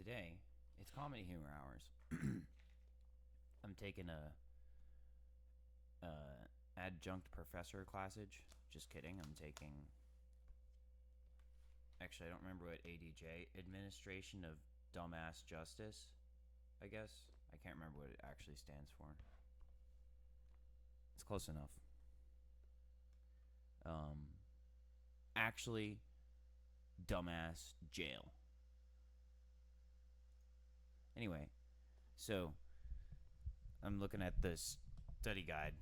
today it's comedy humor hours. I'm taking a adjunct professor classage. Just kidding. I'm taking. Actually, I don't remember what ADJ, Administration of Dumbass Justice. I guess I can't remember what it actually stands for. It's close enough. Um, actually, dumbass jail. Anyway, so I'm looking at this study guide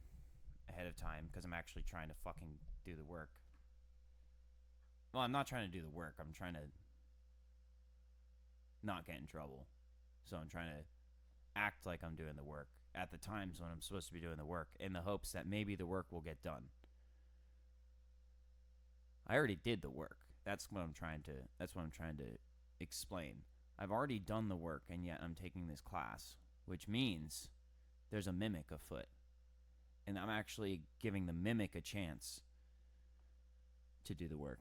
ahead of time because I'm actually trying to fucking do the work. Well, I'm not trying to do the work. I'm trying to not get in trouble. So I'm trying to act like I'm doing the work at the times when I'm supposed to be doing the work in the hopes that maybe the work will get done. I already did the work. That's what I'm trying to explain. I've already done the work and yet I'm taking this class, which means there's a mimic afoot. And I'm actually giving the mimic a chance to do the work.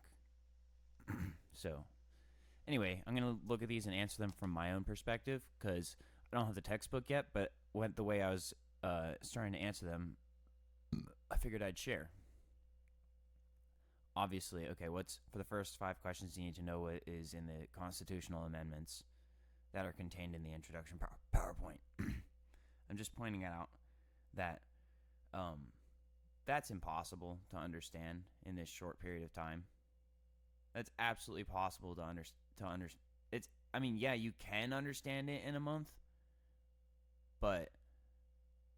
So, anyway, I'm going to look at these and answer them from my own perspective because I don't have the textbook yet, but went the way I was starting to answer them, I figured I'd share. Obviously, okay, what's for the first 5 questions you need to know what is in the constitutional amendments that are contained in the introduction PowerPoint. I'm just pointing out that that's impossible to understand in this short period of time. That's absolutely possible to understand. It's. I mean, yeah, you can understand it in a month, but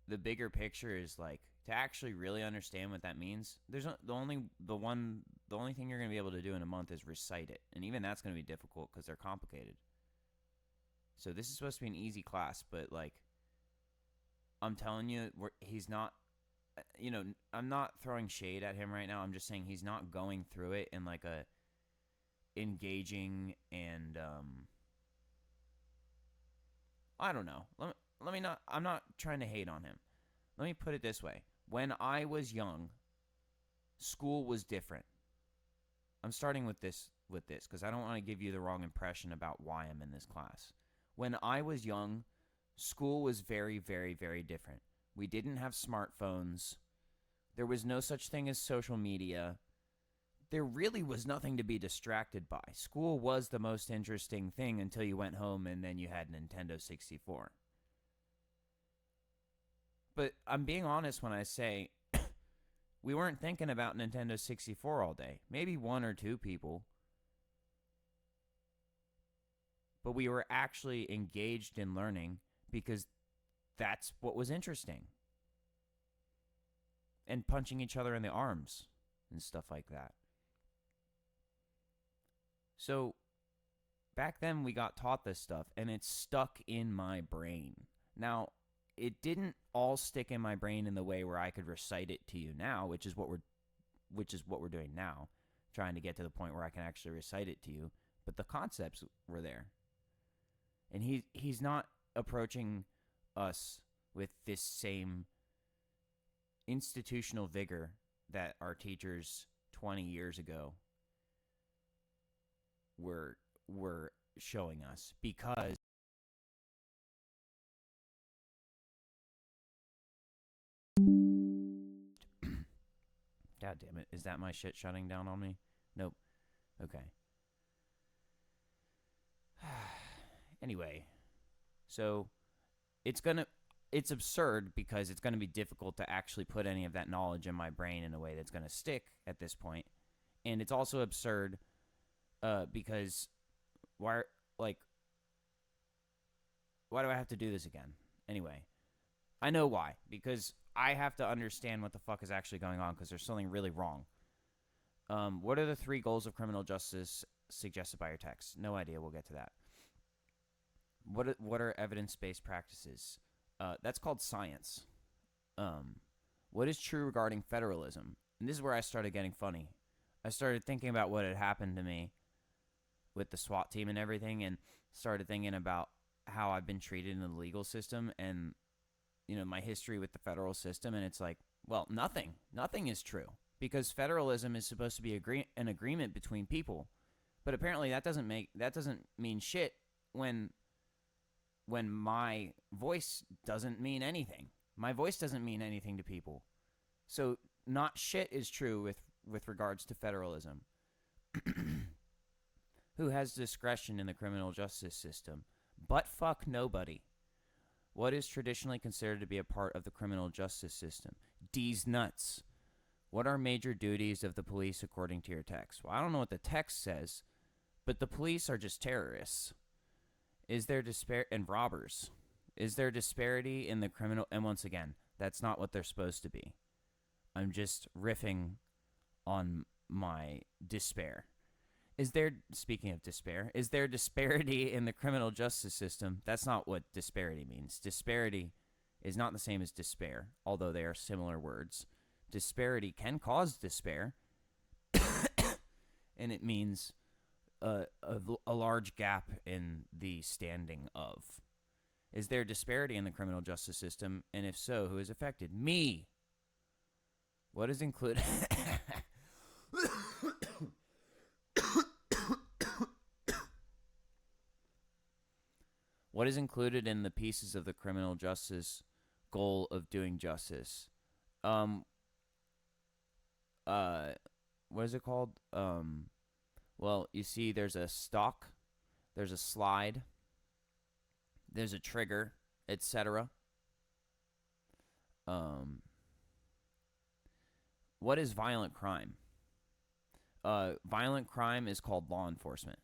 the bigger picture is like to actually really understand what that means. There's the only thing you're going to be able to do in a month is recite it, and even that's going to be difficult because they're complicated. So this is supposed to be an easy class, but like I'm telling you, he's not. I'm not throwing shade at him right now. I'm just saying he's not going through it in like a engaging and I don't know. Let me not. I'm not trying to hate on him. Let me put it this way: when I was young, school was different. I'm starting with this because I don't want to give you the wrong impression about why I'm in this class. When I was young, school was very, very, very different. We didn't have smartphones. There was no such thing as social media. There really was nothing to be distracted by. School was the most interesting thing until you went home and then you had Nintendo 64. But I'm being honest when I say we weren't thinking about Nintendo 64 all day. Maybe one or two people. But we were actually engaged in learning because that's what was interesting. And punching each other in the arms and stuff like that. So back then we got taught this stuff and it's stuck in my brain. Now, it didn't all stick in my brain in the way where I could recite it to you now, which is what we're doing now, trying to get to the point where I can actually recite it to you, but the concepts were there. And he's not approaching us with this same institutional vigor that our teachers 20 years ago were showing us because God damn it, is that my shit shutting down on me? Nope. Okay. Anyway, so it's absurd because it's going to be difficult to actually put any of that knowledge in my brain in a way that's going to stick at this point. And it's also absurd because why do I have to do this again? Anyway, I know why. Because I have to understand what the fuck is actually going on because there's something really wrong. What are the 3 goals of criminal justice suggested by your text? No idea. We'll get to that. What are evidence-based practices? That's called science. What is true regarding federalism? And this is where I started getting funny. I started thinking about what had happened to me with the SWAT team and everything and started thinking about how I've been treated in the legal system and, my history with the federal system. And it's like, well, nothing is true because federalism is supposed to be an agreement between people. But apparently that doesn't mean shit when when my voice doesn't mean anything. My voice doesn't mean anything to people. So not shit is true with regards to federalism. Who has discretion in the criminal justice system? But fuck nobody. What is traditionally considered to be a part of the criminal justice system? D's nuts. What are major duties of the police according to your text? Well, I don't know what the text says, but the police are just terrorists. Is there and robbers? Is there disparity in the criminal? And once again, that's not what they're supposed to be. I'm just riffing on my despair. Speaking of despair, is there disparity in the criminal justice system? That's not what disparity means. Disparity is not the same as despair, although they are similar words. Disparity can cause despair, and it means a large gap in the standing of. Is there disparity in the criminal justice system? And if so, who is affected? Me. What is included? What is included in the pieces of the criminal justice goal of doing justice? What is it called? Well, you see, there's a stalk, there's a slide, there's a trigger, etc. What is violent crime? Violent crime is called law enforcement.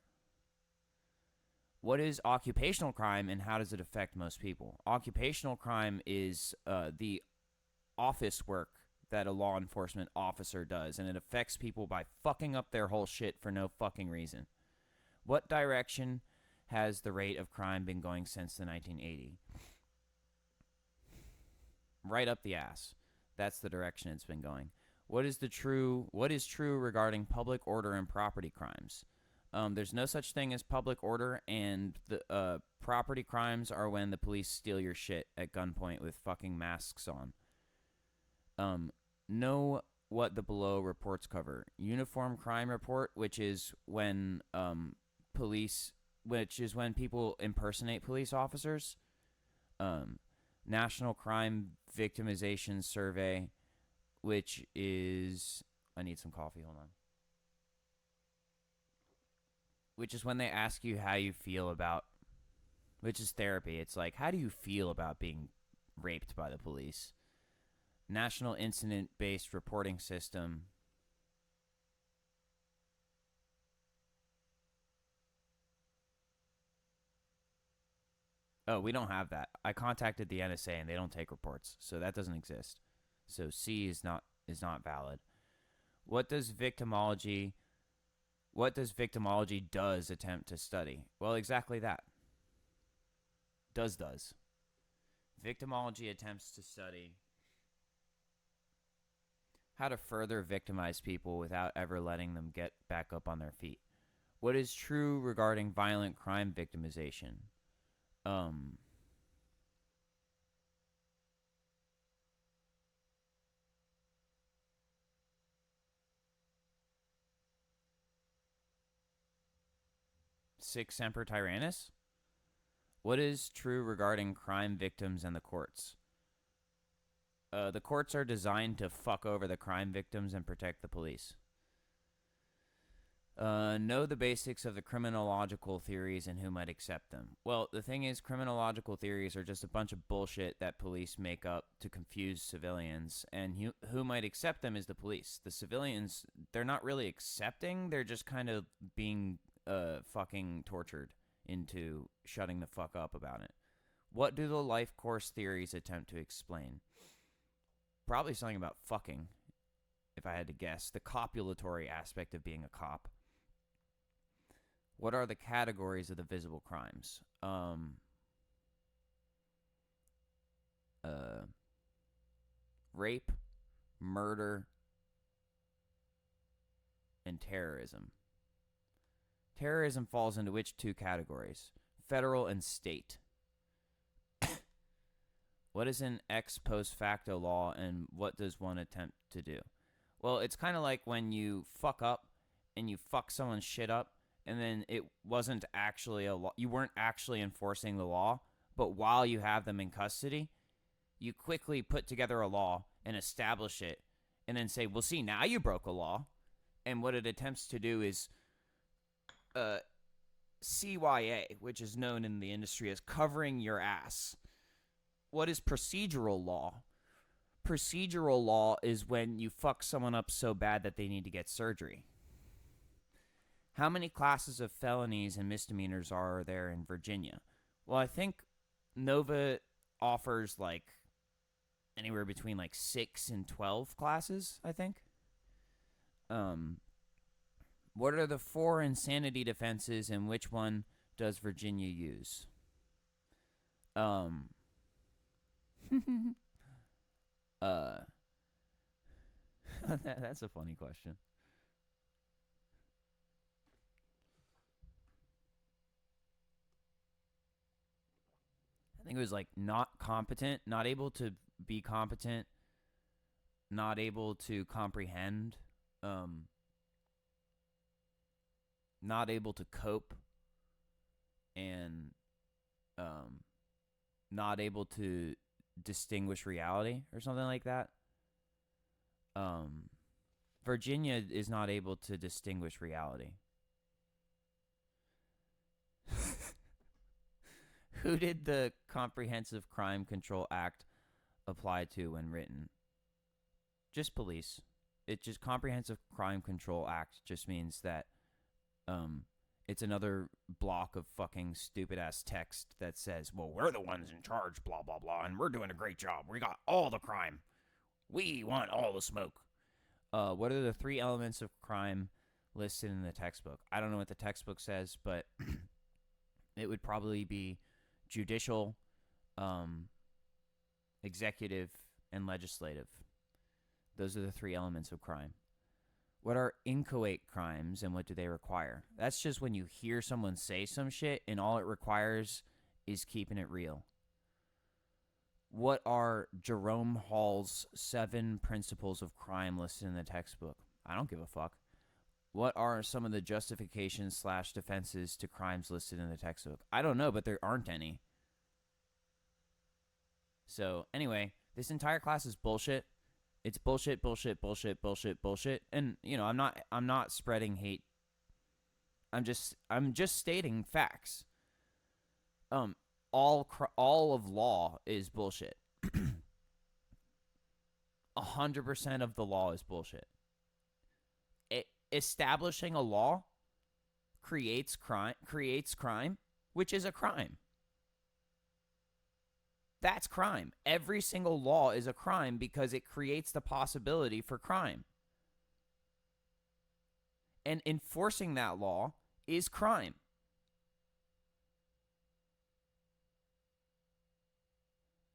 What is occupational crime and how does it affect most people? Occupational crime is the office work that a law enforcement officer does, and it affects people by fucking up their whole shit for no fucking reason. What direction has the rate of crime been going since the 1980s? Right up the ass. That's the direction it's been going. What is true regarding public order and property crimes? There's no such thing as public order, and the property crimes are when the police steal your shit at gunpoint with fucking masks on. Know what the below reports cover. Uniform crime report, which is when people impersonate police officers. National Crime Victimization Survey, which is... I need some coffee, hold on. Which is when they ask you how you feel about... Which is therapy. It's like, how do you feel about being raped by the police? National Incident-Based Reporting System. Oh, we don't have that. I contacted the NSA and they don't take reports, so that doesn't exist. So C is not valid. What does victimology does attempt to study? Well, exactly that. Does. Victimology attempts to study how to further victimize people without ever letting them get back up on their feet. What is true regarding violent crime victimization? Sic semper tyrannis? What is true regarding crime victims and the courts? The courts are designed to fuck over the crime victims and protect the police. Know the basics of the criminological theories and who might accept them. Well, the thing is, criminological theories are just a bunch of bullshit that police make up to confuse civilians, and who might accept them is the police. The civilians, they're not really accepting, they're just kind of being fucking tortured into shutting the fuck up about it. What do the life course theories attempt to explain? Probably something about fucking, if I had to guess. The copulatory aspect of being a cop. What are the categories of the visible crimes? Rape, murder, and terrorism. Terrorism falls into which two categories? Federal and state. What is an ex post facto law, and what does one attempt to do? Well, it's kind of like when you fuck up and you fuck someone's shit up, and then it wasn't actually a law. You weren't actually enforcing the law, but while you have them in custody, you quickly put together a law and establish it and then say, well, see, now you broke a law. And what it attempts to do is CYA, which is known in the industry as covering your ass. What is procedural law? Procedural law is when you fuck someone up so bad that they need to get surgery. How many classes of felonies and misdemeanors are there in Virginia? Well, I think Nova offers like anywhere between like 6 and 12 classes, I think. What are the 4 insanity defenses and which one does Virginia use? That's a funny question. I think it was like not competent, not able to be competent, not able to comprehend, not able to cope, and not able to distinguish reality or something like that. Virginia is not able to distinguish reality. Who did the Comprehensive Crime Control Act apply to when written? Just police. It just Comprehensive Crime Control Act just means that it's another block of fucking stupid ass text that says, well, we're the ones in charge, blah, blah, blah, and we're doing a great job. We got all the crime. We want all the smoke. What are the 3 elements of crime listed in the textbook? I don't know what the textbook says, but it would probably be judicial, executive, and legislative. Those are the 3 elements of crime. What are inchoate crimes and what do they require? That's just when you hear someone say some shit and all it requires is keeping it real. What are Jerome Hall's 7 principles of crime listed in the textbook? I don't give a fuck. What are some of the justifications / defenses to crimes listed in the textbook? I don't know, but there aren't any. So anyway, this entire class is bullshit. It's bullshit, bullshit, bullshit, bullshit, bullshit. And you know, I'm not spreading hate. I'm just stating facts. All of law is bullshit. 100% of the law is bullshit. Establishing a law creates crime, which is a crime. That's crime. Every single law is a crime because it creates the possibility for crime. And enforcing that law is crime.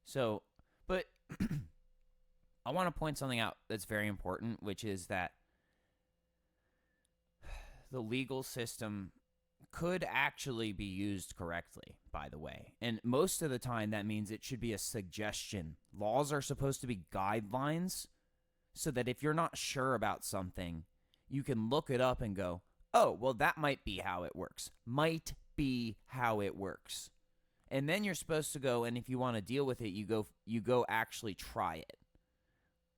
So, but I want to point something out that's very important, which is that the legal system could actually be used correctly, by the way. And most of the time, that means it should be a suggestion. Laws are supposed to be guidelines so that if you're not sure about something, you can look it up and go, oh, well, that might be how it works. Might be how it works. And then you're supposed to go, and if you want to deal with it, you go actually try it.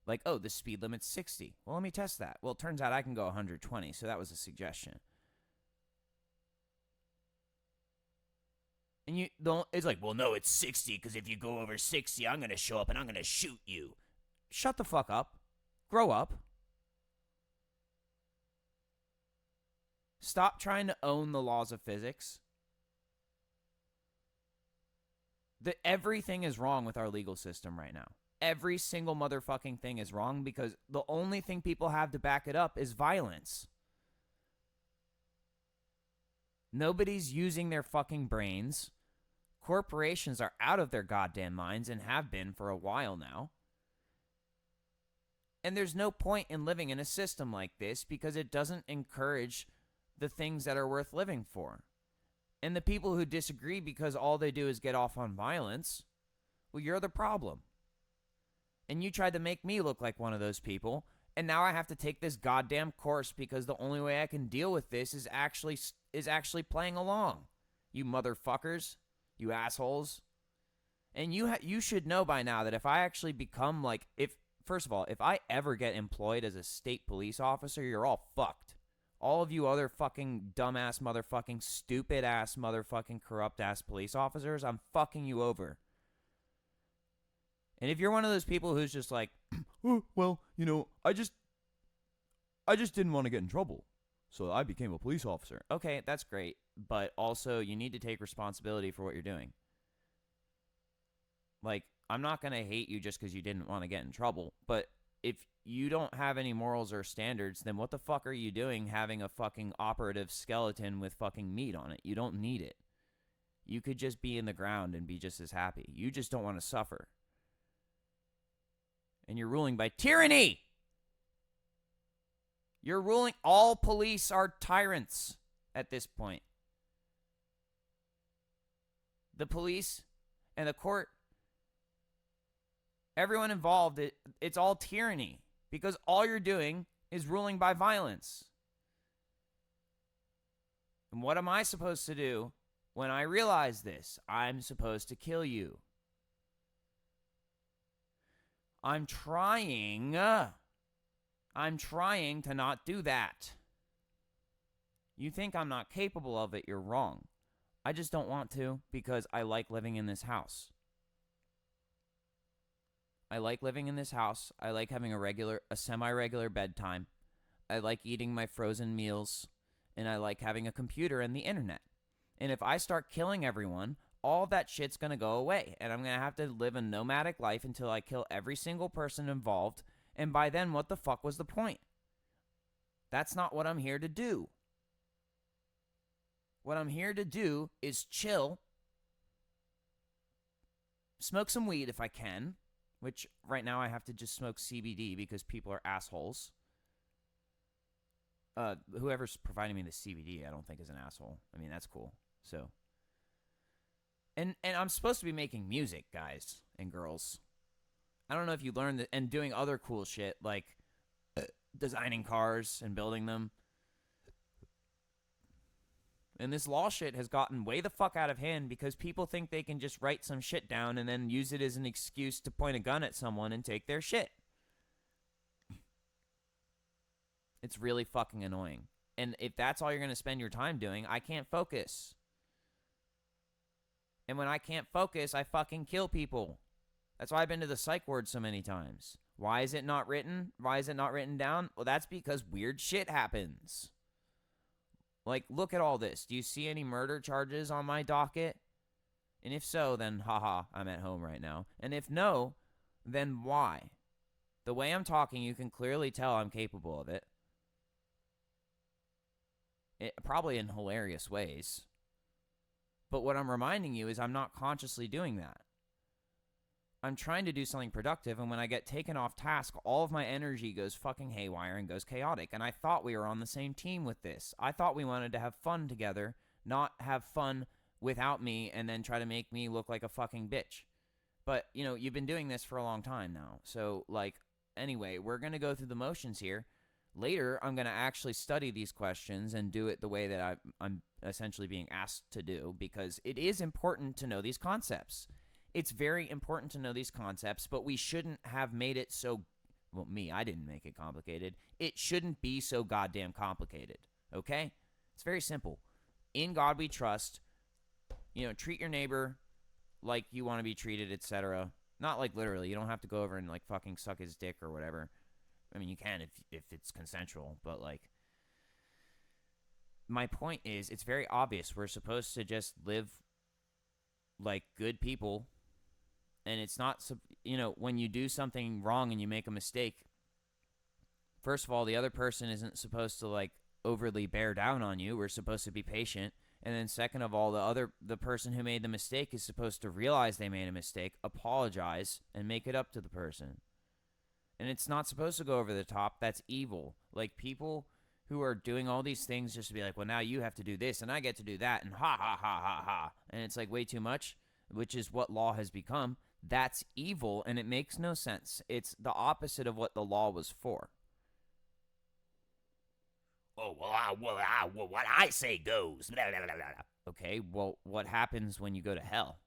Like, oh, the speed limit's 60. Well, let me test that. Well, it turns out I can go 120, so that was a suggestion. And you don't, it's like, well, no, it's 60, because if you go over 60, I'm going to show up and I'm going to shoot you. Shut the fuck up. Grow up. Stop trying to own the laws of physics. Everything is wrong with our legal system right now. Every single motherfucking thing is wrong because the only thing people have to back it up is violence. Nobody's using their fucking brains. Corporations are out of their goddamn minds and have been for a while now. And there's no point in living in a system like this because it doesn't encourage the things that are worth living for. And the people who disagree because all they do is get off on violence, well, you're the problem. And you tried to make me look like one of those people, and now I have to take this goddamn course because the only way I can deal with this is actually playing along. You motherfuckers, you assholes. And you should know by now that if I actually become like, first of all, if I ever get employed as a state police officer, you're all fucked. All of you other fucking dumbass motherfucking stupid ass motherfucking corrupt ass police officers, I'm fucking you over. And if you're one of those people who's just like, oh, well, I just didn't want to get in trouble, so I became a police officer. Okay, that's great, but also you need to take responsibility for what you're doing. Like, I'm not going to hate you just because you didn't want to get in trouble, but if you don't have any morals or standards, then what the fuck are you doing having a fucking operative skeleton with fucking meat on it? You don't need it. You could just be in the ground and be just as happy. You just don't want to suffer. And you're ruling by tyranny. You're ruling. All police are tyrants at this point. The police and the court, everyone involved, it's all tyranny because all you're doing is ruling by violence. And what am I supposed to do when I realize this? I'm supposed to kill you. I'm trying to not do that. You think I'm not capable of it, you're wrong. I just don't want to because I like living in this house. I like living in this house. I like having a semi-regular bedtime. I like eating my frozen meals. And I like having a computer and the internet. And if I start killing everyone, all that shit's going to go away. And I'm going to have to live a nomadic life until I kill every single person involved. And by then, what the fuck was the point? That's not what I'm here to do. What I'm here to do is chill, smoke some weed if I can, which right now I have to just smoke CBD because people are assholes. Whoever's providing me the CBD, I don't think is an asshole. I mean, that's cool. So, and I'm supposed to be making music, guys and girls. I don't know if you learned that, and doing other cool shit like designing cars and building them. And this law shit has gotten way the fuck out of hand because people think they can just write some shit down and then use it as an excuse to point a gun at someone and take their shit. It's really fucking annoying. And if that's all you're going to spend your time doing, I can't focus. And when I can't focus, I fucking kill people. That's why I've been to the psych ward so many times. Why is it not written? Why is it not written down? Well, that's because weird shit happens. Like, look at all this. Do you see any murder charges on my docket? And if so, then haha, I'm at home right now. And if no, then why? The way I'm talking, you can clearly tell I'm capable of it. Probably in hilarious ways. But what I'm reminding you is I'm not consciously doing that. I'm trying to do something productive, and when I get taken off task, all of my energy goes fucking haywire and goes chaotic. And I thought we were on the same team with this. I thought we wanted to have fun together, not have fun without me and then try to make me look like a fucking bitch. But, you've been doing this for a long time now. So, anyway, we're going to go through the motions here. Later, I'm going to actually study these questions and do it the way that I'm essentially being asked to do, because it is important to know these concepts. It's very important to know these concepts, but we shouldn't have made it so, I didn't make it complicated. It shouldn't be so goddamn complicated, okay? It's very simple. In God we trust. Treat your neighbor like you want to be treated, etc. Not like literally. You don't have to go over and fucking suck his dick or whatever. I mean, you can if it's consensual, but my point is, it's very obvious. We're supposed to just live like good people. And it's not, when you do something wrong and you make a mistake, first of all, the other person isn't supposed to overly bear down on you. We're supposed to be patient. And then second of all, the person who made the mistake is supposed to realize they made a mistake, apologize, and make it up to the person. And it's not supposed to go over the top. That's evil. People who are doing all these things just to be well, now you have to do this and I get to do that and ha ha ha ha ha. And it's way too much, which is what law has become. That's evil, and it makes no sense. It's the opposite of what the law was for. Oh, well, what I say goes. Blah, blah, blah, blah. Okay, well, what happens when you go to hell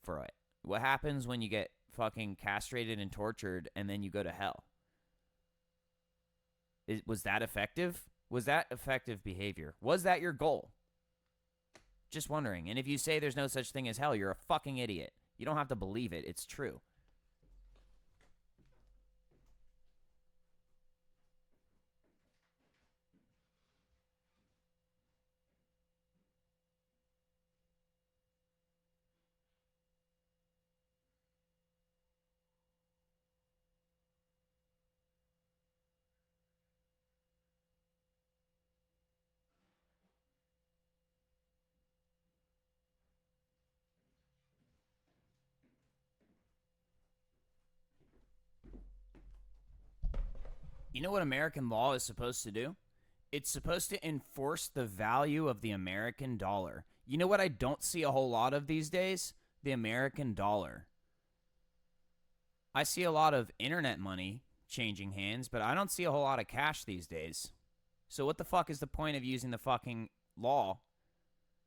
for it? What happens when you get fucking castrated and tortured and then you go to hell? Was that effective? Was that effective behavior? Was that your goal? Just wondering. And if you say there's no such thing as hell, you're a fucking idiot. You don't have to believe it. It's true. You know what American law is supposed to do? It's supposed to enforce the value of the American dollar. You know what I don't see a whole lot of these days? The American dollar. I see a lot of internet money changing hands, but I don't see a whole lot of cash these days. So what the fuck is the point of using the fucking law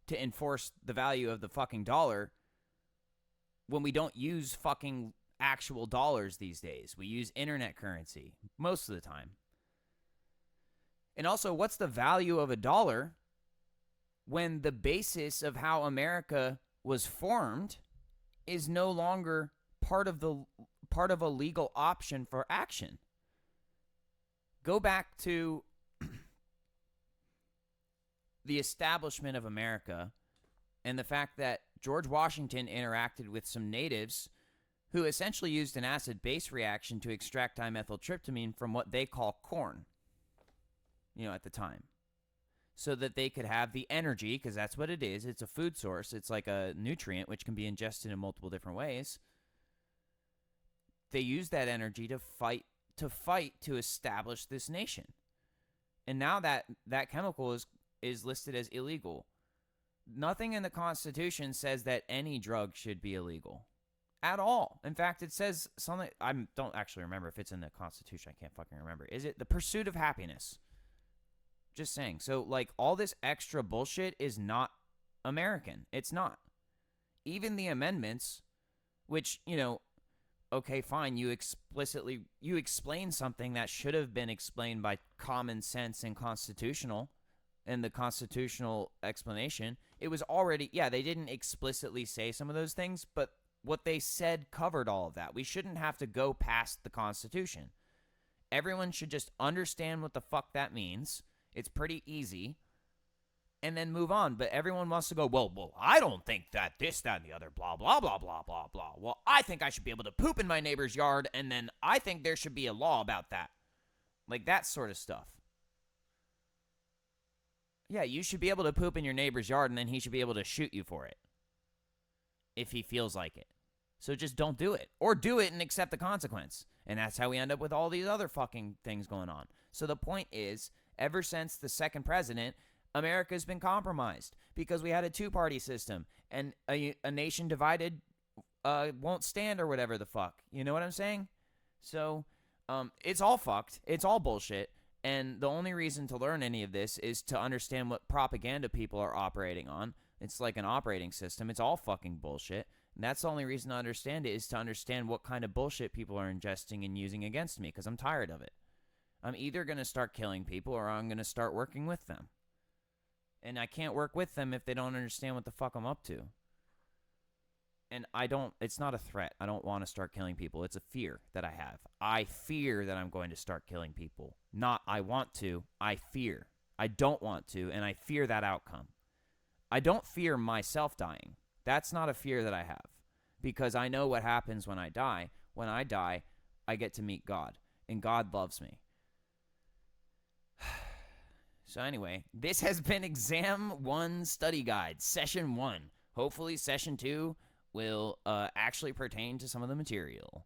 to enforce the value of the fucking dollar when we don't use fucking actual dollars these days? We use internet currency most of the time. And also, what's the value of a dollar when the basis of how America was formed is no longer part of a legal option for action? Go back to the establishment of America and the fact that George Washington interacted with some natives who essentially used an acid-base reaction to extract dimethyltryptamine from what they call corn, at the time, so that they could have the energy, because that's what it is. It's a food source. It's like a nutrient which can be ingested in multiple different ways. They used that energy to fight to establish this nation. And now that chemical is listed as illegal. Nothing in the Constitution says that any drug should be illegal. At all. In fact, it says something, I don't actually remember if it's in the Constitution. I can't fucking remember. Is it the pursuit of happiness? Just saying. So, all this extra bullshit is not American. It's not. Even the amendments, which, okay, fine, you explain something that should have been explained by common sense and the constitutional explanation. It was already, they didn't explicitly say some of those things, but what they said covered all of that. We shouldn't have to go past the Constitution. Everyone should just understand what the fuck that means. It's pretty easy. And then move on. But everyone wants to go, well, I don't think that this, that, and the other, blah, blah, blah, blah, blah, blah. Well, I think I should be able to poop in my neighbor's yard, and then I think there should be a law about that. That sort of stuff. Yeah, you should be able to poop in your neighbor's yard, and then he should be able to shoot you for it. If he feels like it. So just don't do it. Or do it and accept the consequence. And that's how we end up with all these other fucking things going on. So the point is, ever since the second president, America's been compromised because we had a two-party system, and a nation divided won't stand, or whatever the fuck. You know what I'm saying? So it's all fucked. It's all bullshit. And the only reason to learn any of this is to understand what propaganda people are operating on. It's like an operating system. It's all fucking bullshit. And that's the only reason to understand it, is to understand what kind of bullshit people are ingesting and using against me, because I'm tired of it. I'm either going to start killing people, or I'm going to start working with them. And I can't work with them if they don't understand what the fuck I'm up to. And it's not a threat. I don't want to start killing people. It's a fear that I have. I fear that I'm going to start killing people. Not I want to, I fear. I don't want to, and I fear that outcome. I don't fear myself dying. That's not a fear that I have, because I know what happens when I die. When I die, I get to meet God, and God loves me. So anyway, this has been Exam 1 Study Guide, Session 1. Hopefully Session 2 will actually pertain to some of the material.